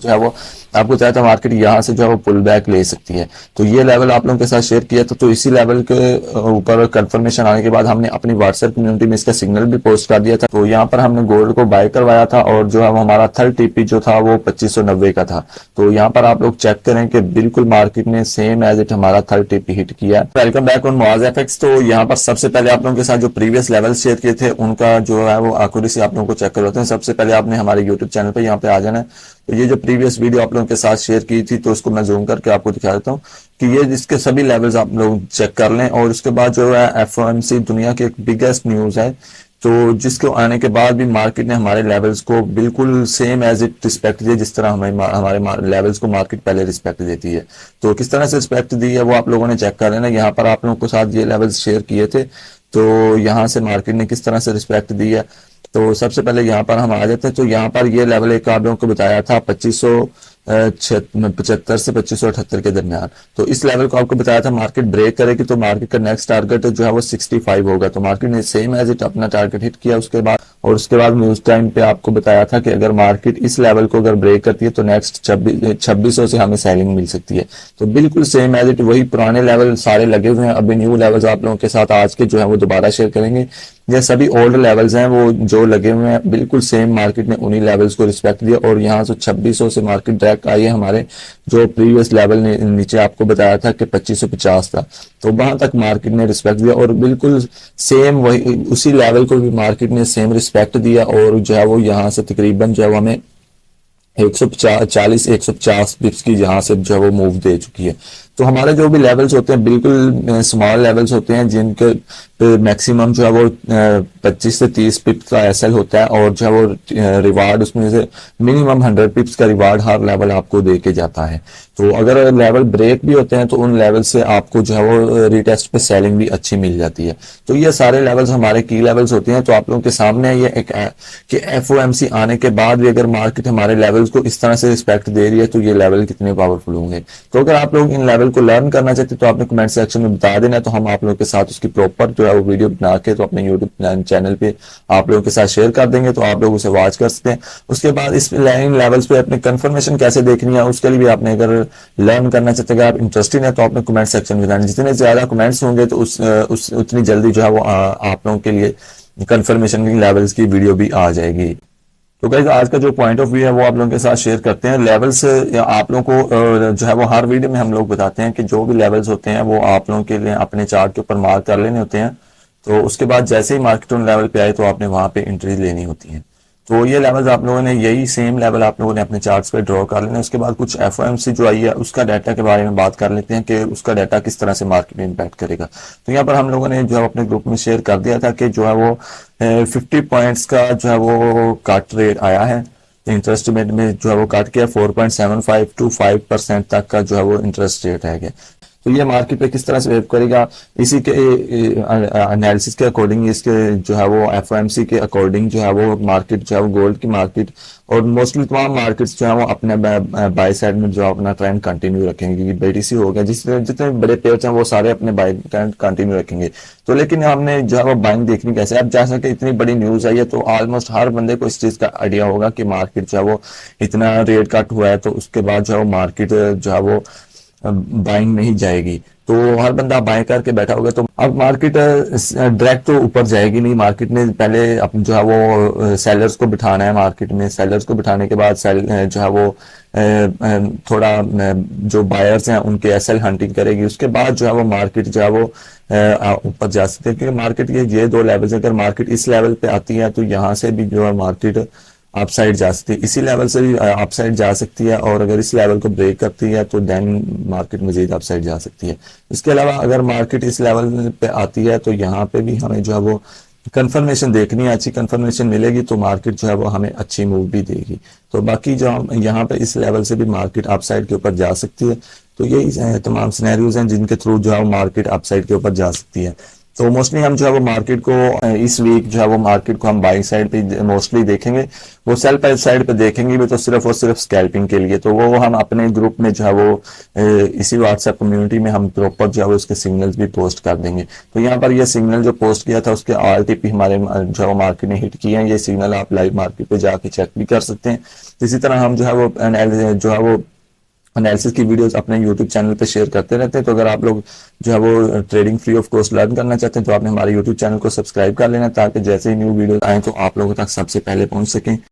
जो है वो आपको बताया था मार्केट यहाँ से जो है वो पुल बैक ले सकती है। तो ये लेवल आप लोगों के साथ शेयर किया था। तो इसी लेवल के ऊपर कंफर्मेशन आने के बाद हमने अपनी व्हाट्सएप कम्युनिटी में इसका सिग्नल भी पोस्ट कर दिया था। तो यहाँ पर हमने गोल्ड को बाय करवाया था और जो है वो हमारा थर्ड टीपी जो था वो 2590 का था। तो यहाँ पर आप लोग चेक करें कि बिल्कुल मार्केट ने सेम एज इट हमारा थर्ड टीपी हिट किया। Welcome back on Muaz FX. तो यहाँ पर सबसे पहले आप लोगों के साथ जो प्रीवियस लेवल शेयर किए थे उनका जो है वो एक्यूरेसी आप लोगों को चेक करवाते हैं। सबसे पहले आपने हमारे यूट्यूब चैनल पर यहाँ पे आ जाना है। तो ये जो प्रीवियस वीडियो आप लोगों के साथ शेयर की थी तो उसको मैं जूम करके आपको दिखा देता हूँ कि ये इसके सभी लेवल्स आप लोग चेक कर लें। और उसके बाद जो है एफओएमसी दुनिया की एक बिगेस्ट न्यूज है, तो जिसको आने के बाद भी मार्केट ने हमारे लेवल्स को बिल्कुल सेम एज इट रिस्पेक्ट दिया जिस तरह हमारे लेवल्स को मार्केट पहले रिस्पेक्ट देती है। तो किस तरह से रिस्पेक्ट दी है वो आप लोगों ने चेक कर लेना। यहाँ पर आप लोगों के साथ ये लेवल्स शेयर किए थे, तो यहाँ से मार्केट ने किस तरह से रिस्पेक्ट दी है। तो सबसे पहले यहाँ पर हम आ जाते हैं। तो यहाँ पर ये लेवल एक आप लोगों को बताया था 2575 से 2578 के दरमियान। तो इस लेवल को आपको बताया था मार्केट ब्रेक करेगी तो मार्केट का नेक्स्ट टारगेट जो है वो 65 होगा। तो मार्केट ने सेम एज इट अपना टारगेट हिट किया। उसके बाद न्यूज टाइम पे आपको बताया था कि अगर मार्केट इस लेवल को अगर ब्रेक करती है तो नेक्स्ट 2600 से हमें सेलिंग मिल सकती है। तो बिल्कुल सेम एज इट वही पुराने लेवल सारे लगे हुए हैं। अभी न्यू लेवल्स आप लोगों के साथ आज के जो है वो दोबारा शेयर करेंगे। ये सभी ओल्ड लेवल्स हैं वो जो लगे हुए हैं, बिल्कुल सेम मार्केट ने उन्हीं लेवल्स को रिस्पेक्ट दिया। और यहाँ से 2600 से मार्केट डायरेक्ट आई है हमारे जो प्रीवियस लेवल ने नीचे आपको बताया था कि 2550 था। तो वहां तक मार्केट ने रिस्पेक्ट दिया और बिल्कुल सेम वही उसी लेवल को भी मार्केट ने सेम रिस्पेक्ट दिया। और जो है वो यहाँ से तकरीबन जो है वो हमें 150 पिप्स की यहाँ से जो है वो मूव दे चुकी है। तो हमारे जो भी लेवल्स होते हैं बिल्कुल स्मॉल लेवल्स होते हैं जिनके मैक्सिमम जो है वो 25 से 30 पिप्स का एसएल होता है और जो है वो रिवार्ड उसमें से मिनिमम 100 पिप्स का रिवार्ड हर लेवल आपको दे के जाता है। तो अगर लेवल ब्रेक भी होते हैं तो उन लेवल से आपको जो है वो रीटेस्ट पे सेलिंग भी अच्छी मिल जाती है। तो ये सारे लेवल्स हमारे की लेवल्स होते हैं। तो आप लोगों के सामने ये एक कि एफओएमसी आने के बाद भी अगर मार्केट हमारे लेवल्स को इस तरह से रिस्पेक्ट दे रही है तो ये लेवल कितने पावरफुल होंगे। तो अगर आप लोग इन लेवल को लर्न करना चाहते तो आपने कमेंट सेक्शन में बता देना, तो हम आप लोगों के साथ उसकी प्रॉपर जो है वो वीडियो बना के तो अपने यूट्यूब चैनल पे आप लोगों के साथ शेयर कर देंगे। तो आप लोग उसे वॉच कर सकते हैं। उसके बाद इस लेवल्स पे अपने कंफर्मेशन कैसे देखनी है उसके लिए भी आपने अगर लर्न करना चाहते हैं, अगर आप इंटरेस्टेड है तो आपने कमेंट सेक्शन में बताना। जितने ज्यादा कमेंट्स होंगे तो उतनी जल्दी जो है वो आप लोगों के लिए कंफर्मेशन की लेवल्स की वीडियो भी आ जाएगी। तो गाइस आज का जो पॉइंट ऑफ व्यू है वो आप लोगों के साथ शेयर करते हैं। लेवल्स आप लोगों को जो है वो हर वीडियो में हम लोग बताते हैं कि जो भी लेवल्स होते हैं वो आप लोगों के लिए अपने चार्ट के ऊपर मार्क कर लेने होते हैं। तो उसके बाद जैसे ही मार्केट उन लेवल पे आए तो आपने वहां पे एंट्री लेनी होती है। तो ये लेवल्स आप लोगों ने यही सेम लेवल आप लोगों ने अपने चार्ट्स पे ड्रॉ कर लेना। उसके बाद कुछ एफओएमसी जो आई है उसका डाटा के बारे में बात कर लेते हैं कि उसका डाटा किस तरह से मार्केट में इम्पैक्ट करेगा। तो यहाँ पर हम लोगों ने जो है अपने ग्रुप में शेयर कर दिया था कि जो है वो 50 पॉइंट्स का जो है वो कट रेट आया है। इंटरेस्ट रेट में जो है वो कट किया 4.75 to 5% तक का जो है वो इंटरेस्ट रेट है। तो ये मार्केट पे किस तरह से वेव करेगा इसी के एनालिसिस के अकॉर्डिंग, इसके जो है वो एफओएमसी के अकॉर्डिंग जो है वो मार्केट जो है वो गोल्ड की मार्केट और मोस्टली तमाम मार्केट्स जो है वो अपने बाय साइड में जो अपना ट्रेंड कंटिन्यू रखेंगे। क्योंकि बीटीसी हो गया जितने बड़े प्लेयर्स हैं वो सारे अपने बाय ट्रेंड कंटिन्यू रखेंगे। तो लेकिन हमने जो है वो बाइंग देखनी कैसे, अब जैसा कि इतनी बड़ी न्यूज आई है तो ऑलमोस्ट हर बंदे को इस चीज का आइडिया होगा कि मार्केट जो है वो इतना रेट कट हुआ है तो उसके बाद जो है वो मार्केट जो है वो बाइंग नहीं जाएगी। तो हर बंदा बाय करके बैठा होगा। तो अब मार्केट डायरेक्ट तो ऊपर जाएगी नहीं। मार्केट ने पहले जो है वो सेलर्स को बिठाना है। मार्केट में सेलर्स को बिठाने के बाद जो है वो थोड़ा जो बायर्स हैं उनके एसएल हंटिंग करेगी। उसके बाद जो है वो मार्केट जो है वो ऊपर जा सकते हैं। क्योंकि मार्केट के ये दो लेवल्स, अगर मार्केट इस लेवल पे आती है तो यहाँ से भी जो है मार्केट अपसाइड जा सकती है, इसी लेवल से भी अपसाइड जा सकती है। और अगर इस लेवल को ब्रेक करती है तो देन मार्केट मजीद अपसाइड जा सकती है। इसके अलावा अगर मार्केट इस लेवल पे आती है तो यहाँ पे भी हमें जो है वो कंफर्मेशन देखनी है। अच्छी कंफर्मेशन मिलेगी तो मार्केट जो है वो हमें अच्छी मूव भी देगी। तो बाकी जो यहाँ पे इस लेवल से भी मार्केट अपसाइड के ऊपर जा सकती है। तो यही तमाम सिनेरियोज हैं जिनके थ्रू जो है मार्केट अपसाइड के ऊपर जा सकती है। तो मोस्टली हम जो है वो मार्केट को इस वीक जो है वो मार्केट को हम बाइंग साइड पे मोस्टली देखेंगे। वो सेल साइड पे देखेंगे भी तो सिर्फ और सिर्फ स्कैल्पिंग के लिए। तो वो हम अपने ग्रुप में जो है वो इसी व्हाट्सएप कम्युनिटी में हम प्रॉपर जो है वो उसके सिग्नल्स भी पोस्ट कर देंगे। तो यहाँ पर ये सिग्नल जो पोस्ट किया था उसके RTP हमारे जो है वो मार्केट ने हिट किए हैं। ये सिग्नल आप लाइव मार्केट पे जाके चेक भी कर सकते हैं। इसी तरह हम जो है वो एनालिसिस की वीडियोस अपने यूट्यूब चैनल पे शेयर करते रहते हैं। तो अगर आप लोग जो है वो trading free of cost learn करना चाहते हैं तो आपने हमारे यूट्यूब चैनल को सब्सक्राइब कर लेना, ताकि जैसे ही न्यू वीडियो आए तो आप लोगों तक सबसे पहले पहुंच सकें।